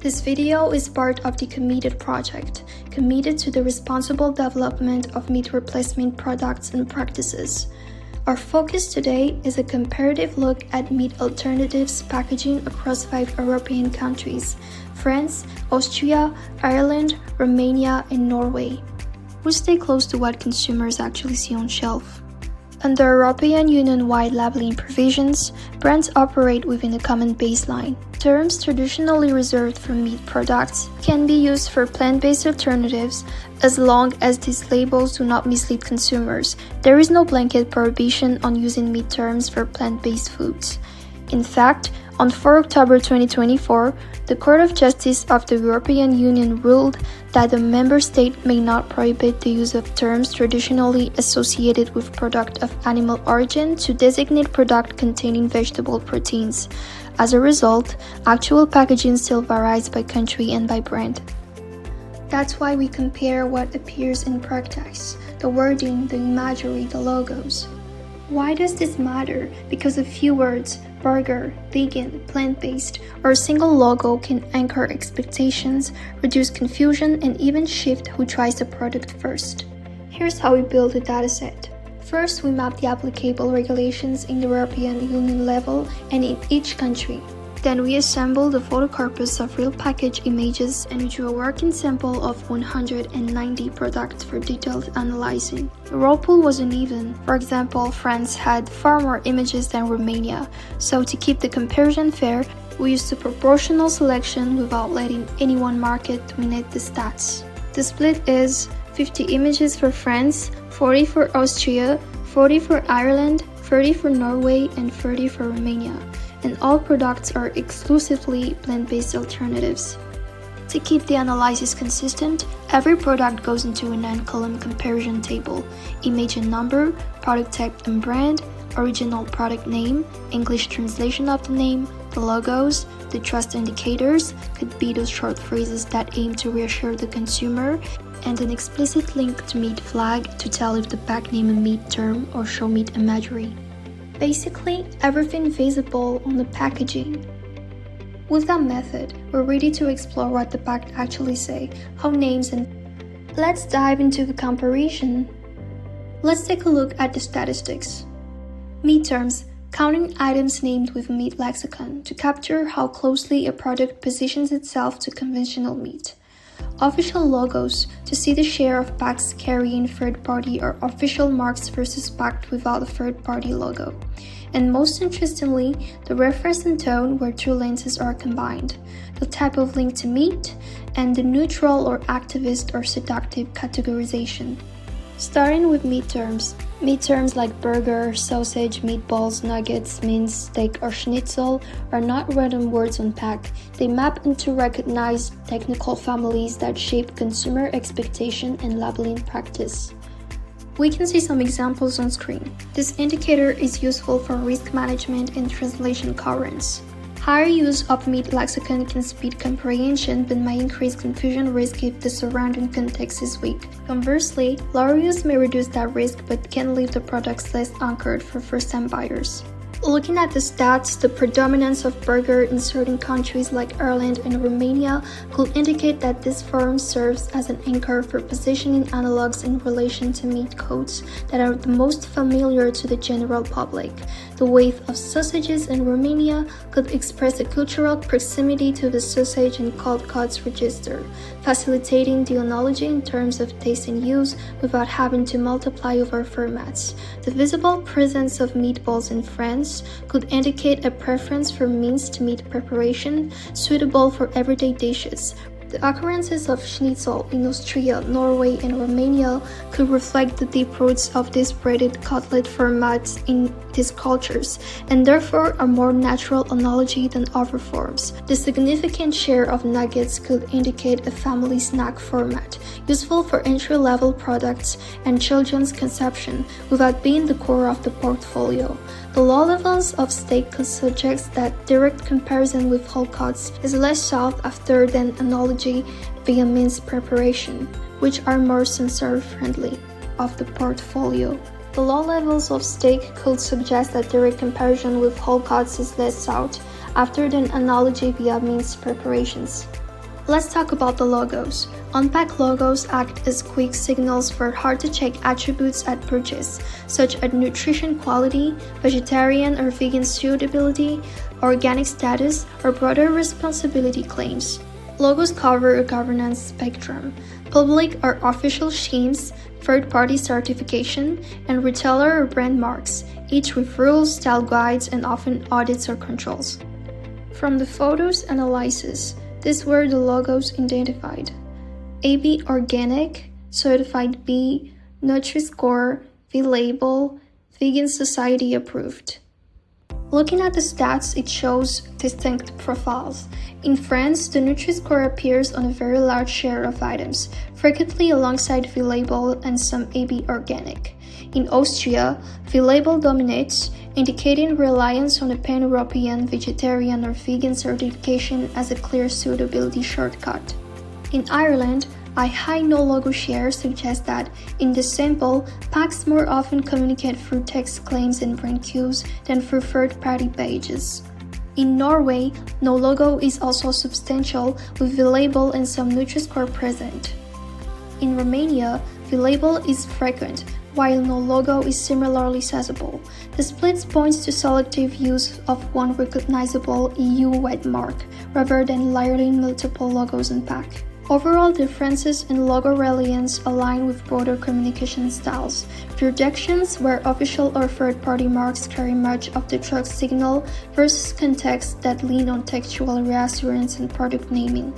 This video is part of the ComMEATted project, committed to the responsible development of meat replacement products and practices. Our focus today is a comparative look at meat alternatives packaging across 5 European countries: France, Austria, Ireland, Romania, and Norway. We stay close to what consumers actually see on shelf. Under European Union-wide labeling provisions, brands operate within a common baseline. Terms traditionally reserved for meat products can be used for plant-based alternatives as long as these labels do not mislead consumers. There is no blanket prohibition on using meat terms for plant-based foods. In fact, on 4 October 2024, the Court of Justice of the European Union ruled that a member state may not prohibit the use of terms traditionally associated with product of animal origin to designate product containing vegetable proteins. As a result, actual packaging still varies by country and by brand. That's why we compare what appears in practice: the wording, the imagery, the logos. Why does this matter? Because a few words, burger, vegan, plant-based, or a single logo can anchor expectations, reduce confusion, and even shift who tries the product first. Here's how we build a dataset. First, we map the applicable regulations in the European Union level and in each country. Then we assemble the photocorpus of real package images and we drew a working sample of 190 products for detailed analyzing. The role pool was uneven. For example, France had far more images than Romania, so to keep the comparison fair, we used a proportional selection without letting any one market dominate the stats. The split is 50 images for France, 40 for Austria, 40 for Ireland, 30 for Norway, and 30 for Romania. And all products are exclusively plant-based alternatives. To keep the analysis consistent, every product goes into a 9-column comparison table: image and number, product type and brand, original product name, English translation of the name, the logos, the trust indicators, could be those short phrases that aim to reassure the consumer, and an explicit link to meat flag to tell if the pack name a meat term or show meat imagery. Basically, everything visible on the packaging. With that method, we're ready to explore what the pack actually say, how names and... Let's dive into the comparison. Let's take a look at the statistics. Meat terms, counting items named with a meat lexicon to capture how closely a product positions itself to conventional meat. Official logos, to see the share of packs carrying third-party or official marks versus packed without a third-party logo. And most interestingly, the reference and tone where two lenses are combined, the type of link to meat, and the neutral or activist or seductive categorization. Starting with meat terms. Meat terms like burger, sausage, meatballs, nuggets, mince, steak, or schnitzel are not random words on pack. They map into recognized technical families that shape consumer expectation and labeling practice. We can see some examples on screen. This indicator is useful for risk management and translation coherence. Higher use of meat lexicon can speed comprehension but may increase confusion risk if the surrounding context is weak. Conversely, lower use may reduce that risk but can leave the products less anchored for first-time buyers. Looking at the stats, the predominance of burger in certain countries like Ireland and Romania could indicate that this form serves as an anchor for positioning analogs in relation to meat codes that are the most familiar to the general public. The weight of sausages in Romania could express a cultural proximity to the sausage and cold cuts register, facilitating the analogy in terms of taste and use without having to multiply over formats. The visible presence of meatballs in France could indicate a preference for minced meat preparation suitable for everyday dishes. The occurrences of schnitzel in Austria, Norway, and Romania could reflect the deep roots of these braided cutlet formats in these cultures, and therefore a more natural analogy than other forms. The significant share of nuggets could indicate a family snack format, useful for entry-level products and children's consumption, without being the core of the portfolio. The low levels of steak could suggest that direct comparison with whole cuts is less sought after than analogy via mince preparation, which are more sensory-friendly of the portfolio. The low levels of steak could suggest that direct comparison with whole cuts is less sought after than analogy via mince preparations. Let's talk about the logos. Unpacked logos act as quick signals for hard-to-check attributes at purchase, such as nutrition quality, vegetarian or vegan suitability, organic status, or broader responsibility claims. Logos cover a governance spectrum: public or official schemes, third-party certification, and retailer or brand marks, each with rules, style guides, and often audits or controls. From the photos analysis, these were the logos identified: AB Organic, Certified B, Nutri-Score, V-Label, Vegan Society approved. Looking at the stats, it shows distinct profiles. In France, the Nutri-Score appears on a very large share of items, frequently alongside V-Label and some AB Organic. In Austria, V-Label dominates, indicating reliance on a pan-European vegetarian or vegan certification as a clear suitability shortcut. In Ireland, a high no-logo share suggests that, in the sample, packs more often communicate through text claims and brand cues than through third-party pages. In Norway, no logo is also substantial, with V-Label and some Nutri-Score present. In Romania, V-Label is frequent, while no logo is similarly sizable. The split points to selective use of one recognizable EU wet mark, rather than layering multiple logos on pack. Overall differences in logo reliance align with broader communication styles. Jurisdictions where official or third-party marks carry much of the trust signal versus contexts that lean on textual reassurance and product naming.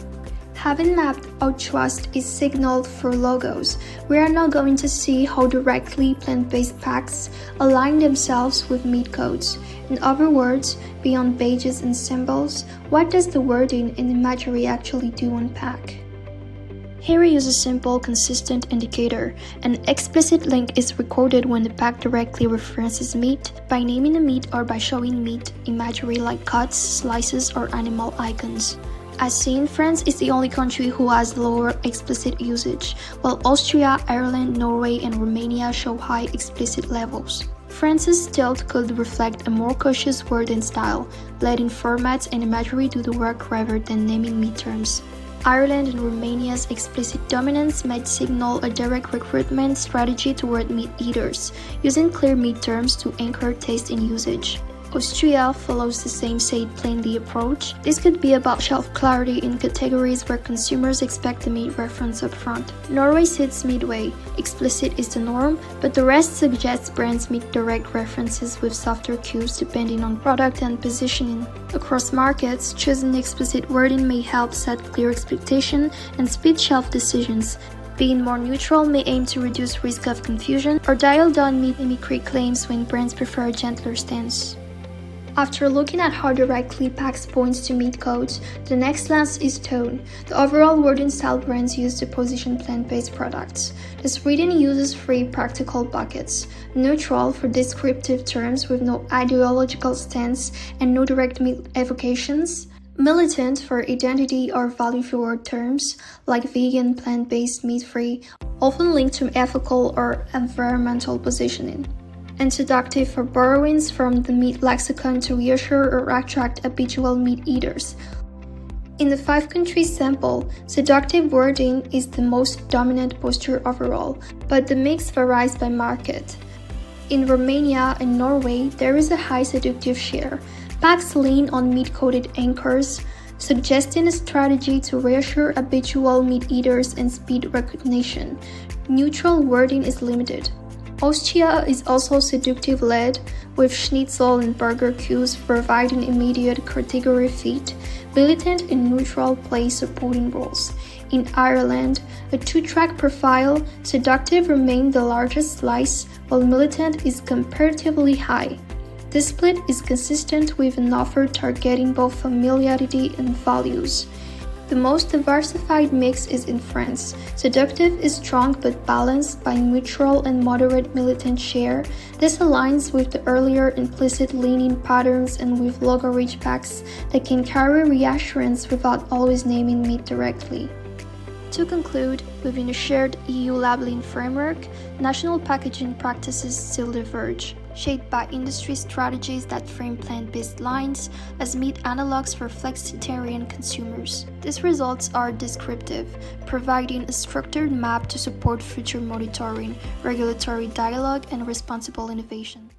Having mapped out trust is signaled through logos, we are now going to see how directly plant-based packs align themselves with meat codes. In other words, beyond badges and symbols, what does the wording and imagery actually do on pack? Here we use a simple, consistent indicator. An explicit link is recorded when the pack directly references meat, by naming the meat or by showing meat imagery like cuts, slices, or animal icons. As seen, France is the only country who has lower explicit usage, while Austria, Ireland, Norway, and Romania show high explicit levels. France's tilt could reflect a more cautious wording style, letting formats and imagery do the work rather than naming meat terms. Ireland and Romania's explicit dominance might signal a direct recruitment strategy toward meat eaters, using clear meat terms to anchor taste and usage. Austria follows the same say it plainly approach. This could be about shelf clarity in categories where consumers expect the meat reference up front. Norway sits midway. Explicit is the norm, but the rest suggests brands make direct references with softer cues depending on product and positioning. Across markets, choosing explicit wording may help set clear expectation and speed shelf decisions. Being more neutral may aim to reduce risk of confusion or dial down meat mimicry claims when brands prefer a gentler stance. After looking at how directly packs points to meat codes, the next lens is tone, the overall wording style brands use to position plant-based products. This reading uses three practical buckets: neutral for descriptive terms with no ideological stance and no direct meat evocations, militant for identity or value-forward terms like vegan, plant-based, meat-free, often linked to ethical or environmental positioning, and seductive for borrowings from the meat lexicon to reassure or attract habitual meat eaters. In the 5-country sample, seductive wording is the most dominant posture overall, but the mix varies by market. In Romania and Norway, there is a high seductive share. Packs lean on meat-coded anchors, suggesting a strategy to reassure habitual meat eaters and speed recognition. Neutral wording is limited. Austria is also seductive-led, with schnitzel and burger cues providing immediate category fit. Militant and neutral play supporting roles. In Ireland, a 2-track profile, seductive remained the largest slice, while militant is comparatively high. This split is consistent with an offer targeting both familiarity and values. The most diversified mix is in France. Seductive is strong but balanced by neutral and moderate militant share. This aligns with the earlier implicit leaning patterns and with logo-rich packs that can carry reassurance without always naming meat directly. To conclude, within a shared EU labeling framework, national packaging practices still diverge. shaped by industry strategies that frame plant-based lines as meat analogs for flexitarian consumers. These results are descriptive, providing a structured map to support future monitoring, regulatory dialogue, and responsible innovation.